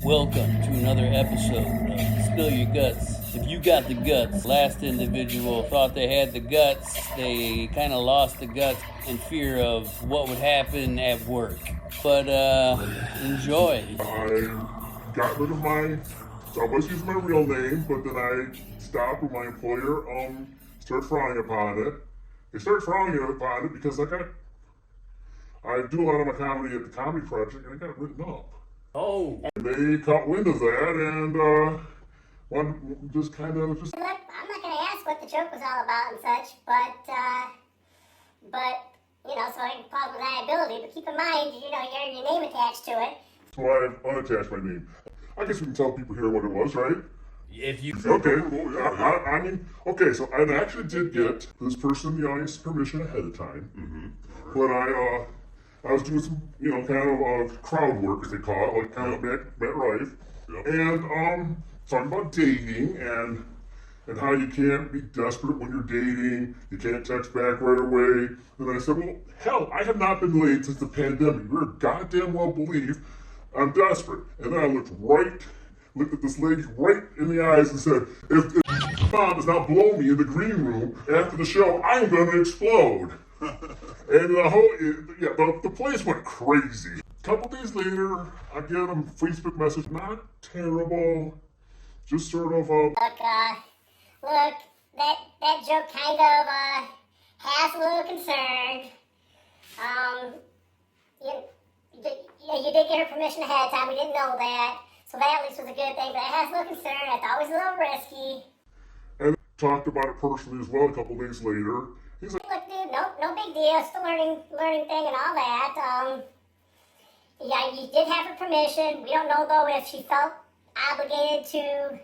Welcome to another episode of Spill Your Guts. If you got the guts, last individual thought they had the guts, they kind of lost the guts in fear of what would happen at work. But enjoy. I got rid of so I was using my real name, but then I stopped when my employer started frowning upon it. They started frowning upon it because I do a lot of my comedy at the Comedy Project, and I got written up. Oh. And they caught wind of that, and one just kind of just. Look, I'm not going to ask what the joke was all about and such, but you know, so I can pause with liability. But keep in mind, you know, your name attached to it. So I've unattached my name. I guess we can tell people here what it was, right? If you Okay. I mean, okay. So I actually did get this person in the audience permission ahead of time, but I was doing some, you know, kind of crowd work, as they call it, like kind of Matt Rife, and talking about dating and how you can't be desperate when you're dating, you can't text back right away. And I said, well, hell, I have not been late since the pandemic. You're goddamn well believe I'm desperate. And then I looked at this lady right in the eyes and said, if mom does not blow me in the green room after the show, I'm going to explode. And the place went crazy. A couple days later, I get a Facebook message, not terrible, just sort of Look, that joke kind of has a little concern. You did get her permission ahead of time. We didn't know that, so that at least was a good thing. But it has a little concern. It's always a little risky. And talked about it personally as well a couple days later. He's like, look, dude, no big deal. It's a learning thing and all that. Yeah, you did have her permission. We don't know though if she felt obligated to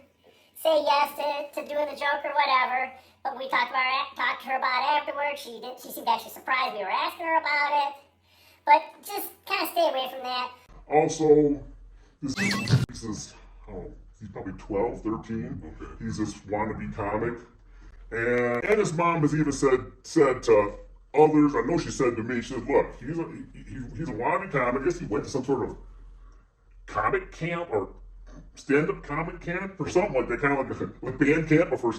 say yes to doing the joke or whatever. But we talked to her about it afterwards. She seemed actually surprised we were asking her about it. But just kind of stay away from that. also, this is, he's probably 12, 13. Okay. He's this wannabe comic. And his mom has even said to others, I know she said to me, she said, look, he's a wannabe comic. I guess he went to some sort of comic camp or stand-up comic camp or something like that, kind of like band camp, but for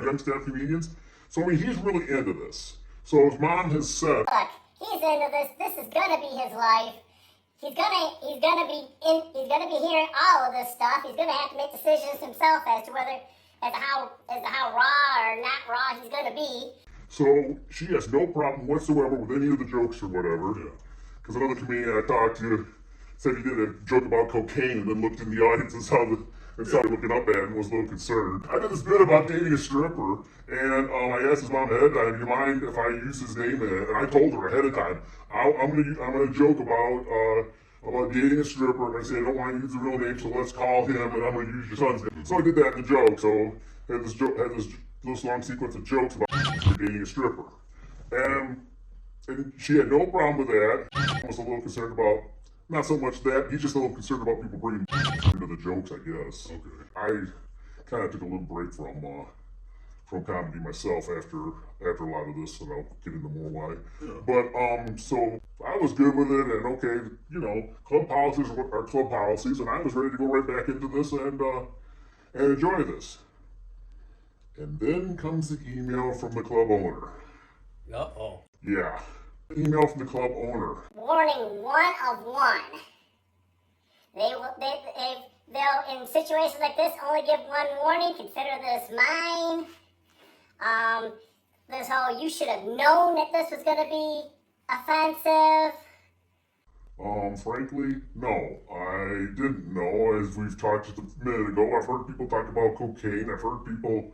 young stand-up comedians. So I mean, he's really into this. So his mom has said, look, he's into this. This is gonna be his life. He's gonna be hearing all of this stuff. He's gonna have to make decisions himself as to how raw or not raw he's gonna be. So she has no problem whatsoever with any of the jokes or whatever. Because another comedian I talked to said he did a joke about cocaine and then looked in the audience and started looking up at him and was a little concerned. I did this bit about dating a stripper, and I asked his mom ahead of time, do you mind if I use his name in it? And I told her ahead of time, I'm gonna joke about dating a stripper, and I said I don't want to use the real name, so let's call him, and I'm gonna use your son's name. So I did that in the joke. So I had this long sequence of jokes about dating a stripper, and she had no problem with that. I was a little concerned about. Not so much that, he's just a little concerned about people bringing into the jokes, I guess. Okay. I kind of took a little break from comedy myself after a lot of this, and I'll get into more why. Yeah. But, so I was good with it, and okay, you know, club policies are club policies, and I was ready to go right back into this and enjoy this. And then comes the email from the club owner. Uh-oh. Yeah. Email from the club owner. Warning 1 of 1. They'll in situations like this only give one warning. Consider this mine. This whole you should have known that this was gonna be offensive. Frankly, no. I didn't know. As we've talked just a minute ago, I've heard people talk about cocaine. I've heard people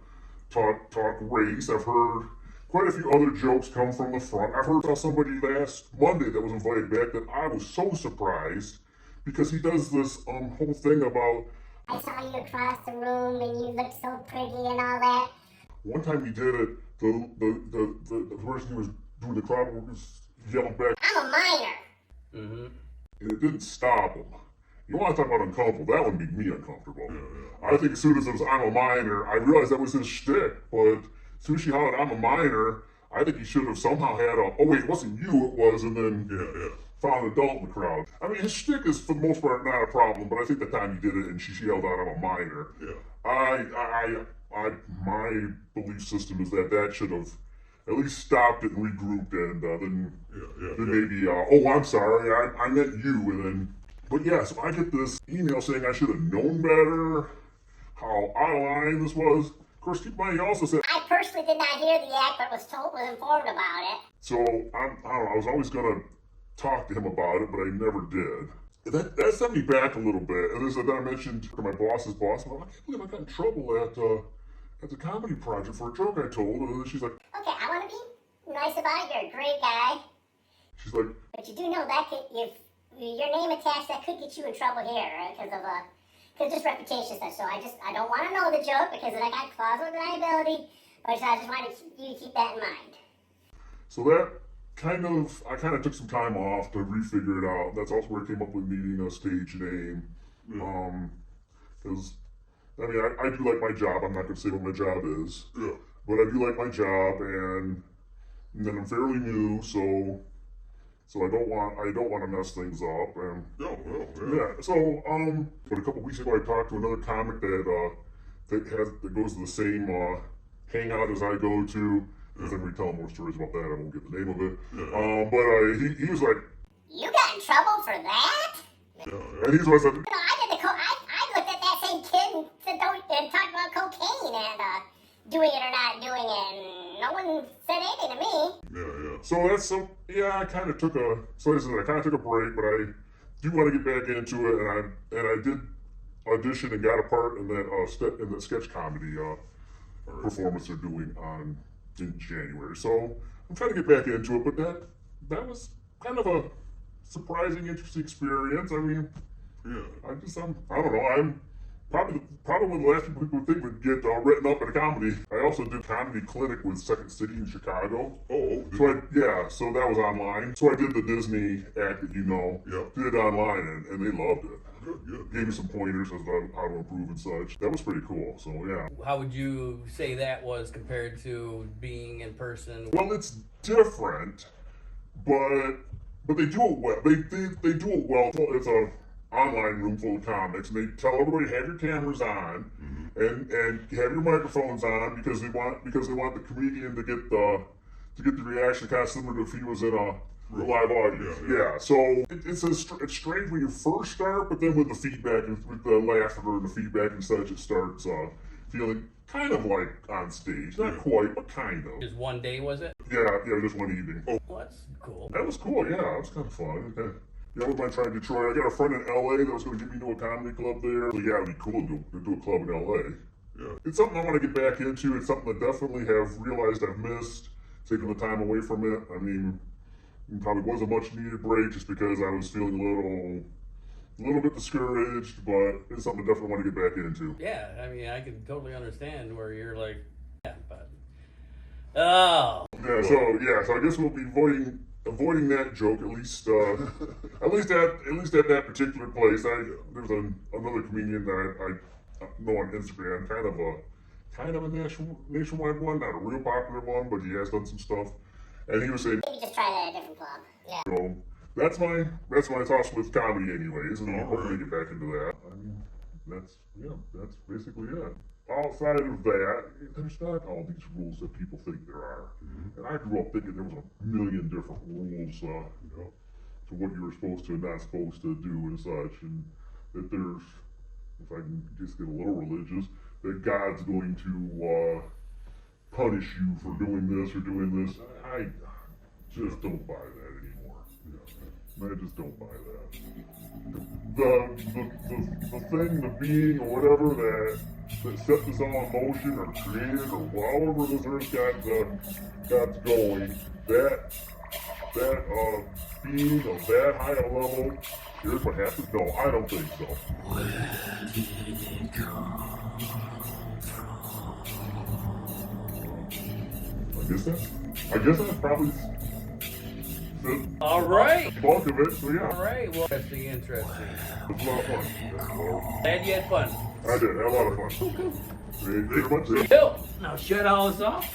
talk race. I've heard quite a few other jokes come from the front. I've heard somebody last Monday that was invited back that I was so surprised because he does this whole thing about I saw you across the room and you looked so pretty and all that. One time he did it, the person who was doing the crowd work was yelling back, I'm a minor. Mm-hmm. And it didn't stop him. You want to talk about uncomfortable, that would make me uncomfortable. I think as soon as it was I'm a minor, I realized that was his shtick, but as soon as she hollered, I'm a minor, I think he should have somehow had oh wait, it wasn't you, it was, and then found an adult in the crowd. I mean, his shtick is for the most part not a problem, but I think the time he did it and she yelled out, "I'm a minor." Yeah. My belief system is that should have at least stopped it and regrouped, and then maybe, oh, I'm sorry, I meant you, and then. But yeah, so I get this email saying I should have known better, how out of line this was. Of course, keep in mind, he also said, I personally did not hear the act, but was informed about it. so I don't know, I was always gonna talk to him about it, but I never did. That sent me back a little bit. And then I mentioned to my boss's boss, well, I can't believe I got in trouble at the comedy project for a joke I told. And then she's like, okay, I want to be nice about it. You're a great guy. She's like, but you do know that if your name attached, that could get you in trouble here, right? Because just reputation stuff. So I don't want to know the joke because then I got clause of deniability. But I just wanted you to keep that in mind. So that I kind of took some time off to refigure it out. That's also where I came up with needing a stage name. Because, I mean, I do like my job. I'm not going to say what my job is. Yeah. But I do like my job, and then I'm fairly new, so I don't want to mess things up. And So, but a couple weeks ago, I talked to another comic that goes to the same hangout as I go to. Because I'm telling more stories about that. I won't get the name of it. But he was like, "You got in trouble for that?" And he's what I said. You know, I looked at that same kid and said and talked about cocaine and doing it or not doing it, and no one said anything to me. So I kind of took a break, but I do want to get back into it, and I did audition and got a part in that sketch comedy performance they're doing in January. So I'm trying to get back into it, but that was kind of a surprising, interesting experience. I mean, I don't know. I'm probably one of the last people who think would get written up in a comedy. I also did comedy clinic with Second City in Chicago. So that was online. So I did the Disney act that did it online, and they loved it. Good. Gave me some pointers as to how to improve and such. That was pretty cool. So yeah. How would you say that was compared to being in person? Well, it's different, but they do it well. They do it well. It's a online room full of comics, and they tell everybody have your cameras on and have your microphones on because they want the comedian to get the reaction kind of similar to if he was in a live audience. So it's strange when you first start, but then with the feedback and with the laughter and the feedback and such, it starts feeling kind of like on stage. Not quite, but kind of. Just one day, was it? Yeah, just one evening. Well, that's cool. That was cool, yeah. It was kind of fun. I was going to try in Detroit. I got a friend in LA that was going to get me to a comedy club there. So it'd be cool to do a club in LA. Yeah. It's something I want to get back into. It's something I definitely have realized I've missed, taking the time away from it. I mean, it probably was a much needed break just because I was feeling a little bit discouraged, but it's something I definitely want to get back into. Yeah, I mean, I can totally understand where you're like, oh. So I guess we'll be avoiding that joke at least at that particular place. There's another comedian that I know on Instagram, kind of a nationwide one, not a real popular one, but he has done some stuff. And he was saying, maybe just try that at a different club. Yeah. So that's my thoughts with comedy, anyways, and hopefully get back into that. I mean, that's basically it. Outside of that, there's not all these rules that people think there are. And I grew up thinking there was a million different rules to what you were supposed to and not supposed to do and such, and that there's, if I can just get a little religious, that God's going to punish you for doing this or doing this. I just don't buy that anymore. I just don't buy that. The thing, the being, or whatever that set this all in motion or created or however this earth got going, that being of that high a level, here's what happens. No, I don't think so. Where did it come from? I guess that's probably all right. the bulk of it. So yeah. All right. Well, interesting. It's a lot of fun. Glad you had fun. I did. I had a lot of fun. Cool. Thank you very much. Yo, now shut all this off.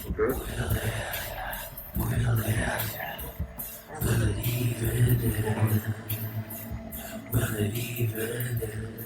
Okay. Will it ever even, well, even